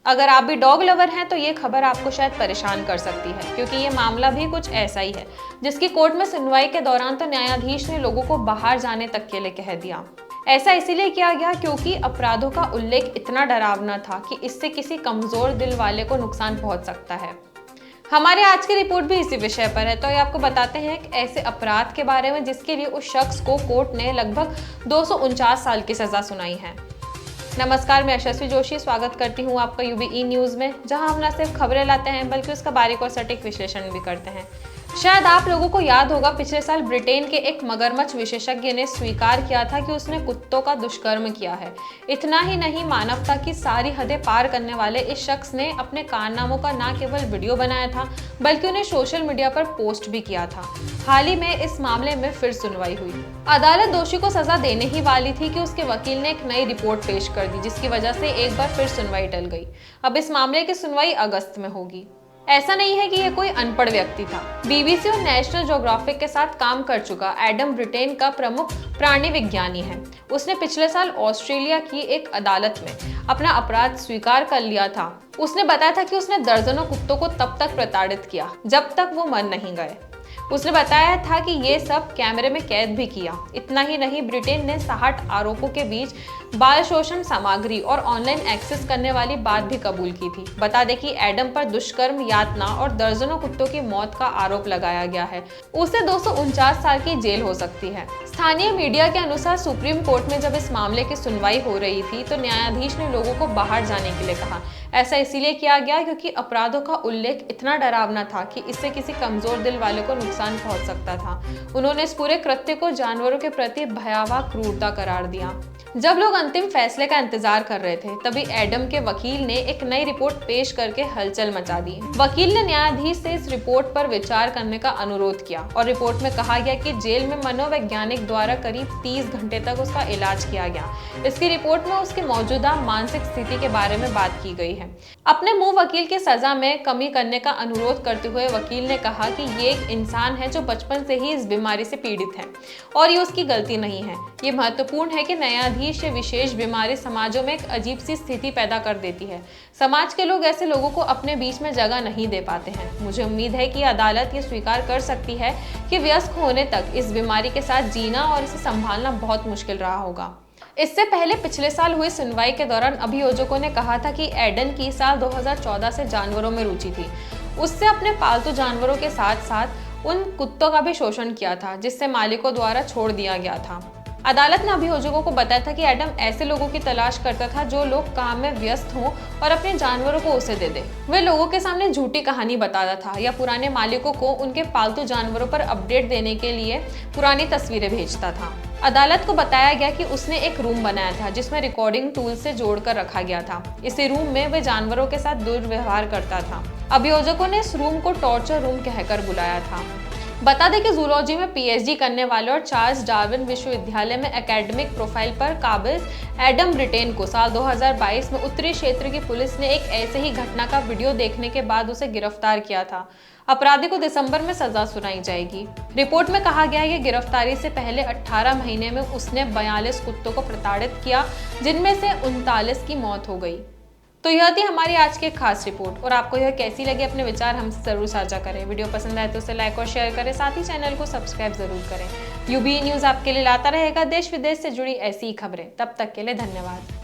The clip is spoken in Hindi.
अगर आप भी डॉग लवर हैं तो ये खबर आपको शायद परेशान कर सकती है, क्योंकि ये मामला भी कुछ ऐसा ही है, जिसकी कोर्ट में सुनवाई के दौरान तो न्यायाधीश ने लोगों को बाहर जाने तक के लिए कह दिया। ऐसा इसीलिए किया गया क्योंकि अपराधों का उल्लेख इतना डरावना था कि इससे किसी कमजोर दिल वाले को नुकसान पहुंच सकता है। हमारे आज की रिपोर्ट भी इसी विषय पर है, तो ये आपको बताते हैं एक ऐसे अपराध के बारे में जिसके लिए उस शख्स को कोर्ट ने लगभग 249 साल की सजा सुनाई है। नमस्कार, मैं यशस्वी जोशी स्वागत करती हूँ आपका यूबीई न्यूज़ में, जहां हम न सिर्फ खबरें लाते हैं बल्कि उसका बारीक और सटीक विश्लेषण भी करते हैं। शायद आप लोगों को याद होगा, पिछले साल ब्रिटेन के एक मगरमच्छ विशेषज्ञ ने स्वीकार किया था कि उसने कुत्तों का दुष्कर्म किया है। इतना ही नहीं, मानवता की सारी हदें पार करने वाले इस शख्स ने अपने कारनामों का न केवल वीडियो बनाया था बल्कि उन्हें सोशल मीडिया पर पोस्ट भी किया था। हाल ही में इस मामले में फिर सुनवाई हुई। अदालत दोषी को सजा देने ही वाली थी कि उसके वकील ने एक नई रिपोर्ट पेश कर दी, जिसकी वजह से एक बार फिर सुनवाई टल गई। अब इस मामले की सुनवाई अगस्त में होगी। ऐसा नहीं है कि यह कोई अनपढ़ व्यक्ति था। बीबीसी और नेशनल ज्योग्राफिक के साथ काम कर चुका एडम ब्रिटेन का प्रमुख प्राणी विज्ञानी है। उसने पिछले साल ऑस्ट्रेलिया की एक अदालत में अपना अपराध स्वीकार कर लिया था। उसने बताया था कि उसने दर्जनों कुत्तों को तब तक प्रताड़ित किया जब तक वो मर नहीं गए। उसने बताया था कि ये सब कैमरे में कैद भी किया। इतना ही नहीं, ब्रिटेन ने 60 आरोपों के बीच बाल शोषण सामग्री और ऑनलाइन एक्सेस करने वाली बात भी कबूल की थी। बता दें कि एडम पर दुष्कर्म, यातना और दर्जनों कुत्तों की मौत का आरोप लगाया गया है। उसे 249 साल की जेल हो सकती है। स्थानीय मीडिया के अनुसार सुप्रीम कोर्ट में जब इस मामले की सुनवाई हो रही थी तो न्यायाधीश ने लोगों को बाहर जाने के लिए कहा। ऐसा इसीलिए किया गया क्योंकि अपराधों का उल्लेख इतना डरावना था कि इससे किसी कमजोर दिल वाले को नुकसान पहुंच सकता था। उन्होंने इस पूरे कृत्य को जानवरों के प्रति भयावह क्रूरता करार दिया। जब लोग अंतिम फैसले का इंतजार कर रहे थे, तभी एडम के वकील ने एक नई रिपोर्ट पेश करके हलचल मचा दी। वकील ने न्यायाधीश से इस रिपोर्ट पर विचार करने का अनुरोध किया और रिपोर्ट में कहा गया कि जेल में मनोवैज्ञानिक द्वारा करीब 30 घंटे तक उसका इलाज किया गया। इसकी रिपोर्ट में उसकी मौजूदा मानसिक स्थिति के बारे में बात की गई है। अपने मुंह वकील की सजा में कमी करने का अनुरोध करते हुए वकील ने कहा कि ये एक इंसान है जो बचपन से ही इस बीमारी से पीड़ित है और ये उसकी गलती नहीं है। ये महत्वपूर्ण है कि न्यायाधीश, ये विशेष बीमारी समाजों में एक अजीब सी स्थिति पैदा कर देती है। समाज के लोग ऐसे लोगों को अपने बीच में जगह नहीं दे पाते हैं। मुझे उम्मीद है कि अदालत ये स्वीकार कर सकती है कि वयस्क होने तक इस बीमारी के साथ जीना और इसे संभालना बहुत मुश्किल रहा होगा। इससे पहले पिछले साल हुई सुनवाई के दौरान अभियोजकों ने कहा था कि एडन की साल 2014 से जानवरों में रुचि थी। उससे अपने पालतू जानवरों के साथ साथ उन कुत्तों का भी शोषण किया था जिससे मालिकों द्वारा छोड़ दिया गया था। अदालत ने अभियोजकों को बताया था कि एडम ऐसे लोगों की तलाश करता था जो लोग काम में व्यस्त हों और अपने जानवरों को उसे दे दे। वे लोगों के सामने झूठी कहानी बताता था या पुराने मालिकों को उनके पालतू जानवरों पर अपडेट देने के लिए पुरानी तस्वीरें भेजता था। अदालत को बताया गया कि उसने एक रूम बनाया था जिसमें रिकॉर्डिंग टूल से जोड़कर रखा गया था। इसी रूम में वे जानवरों के साथ दुर्व्यवहार करता था। अभियोजकों ने इस रूम को टॉर्चर रूम कहकर बुलाया था। बता दें कि जूलॉजी में पीएचडी करने वाले और चार्ल्स डार्विन विश्वविद्यालय में एकेडमिक प्रोफाइल पर काबिज एडम ब्रिटेन को साल 2022 में उत्तरी क्षेत्र की पुलिस ने एक ऐसे ही घटना का वीडियो देखने के बाद उसे गिरफ्तार किया था। अपराधी को दिसंबर में सजा सुनाई जाएगी। रिपोर्ट में कहा गया है कि गिरफ्तारी से पहले 18 महीने में उसने 42 कुत्तों को प्रताड़ित किया, जिनमें से 39 की मौत हो गई। तो यह थी हमारी आज की खास रिपोर्ट, और आपको यह कैसी लगी अपने विचार हमसे जरूर साझा करें। वीडियो पसंद आए तो उसे लाइक और शेयर करें, साथ ही चैनल को सब्सक्राइब जरूर करें। यूबीई न्यूज़ आपके लिए लाता रहेगा देश विदेश से जुड़ी ऐसी ही खबरें। तब तक के लिए धन्यवाद।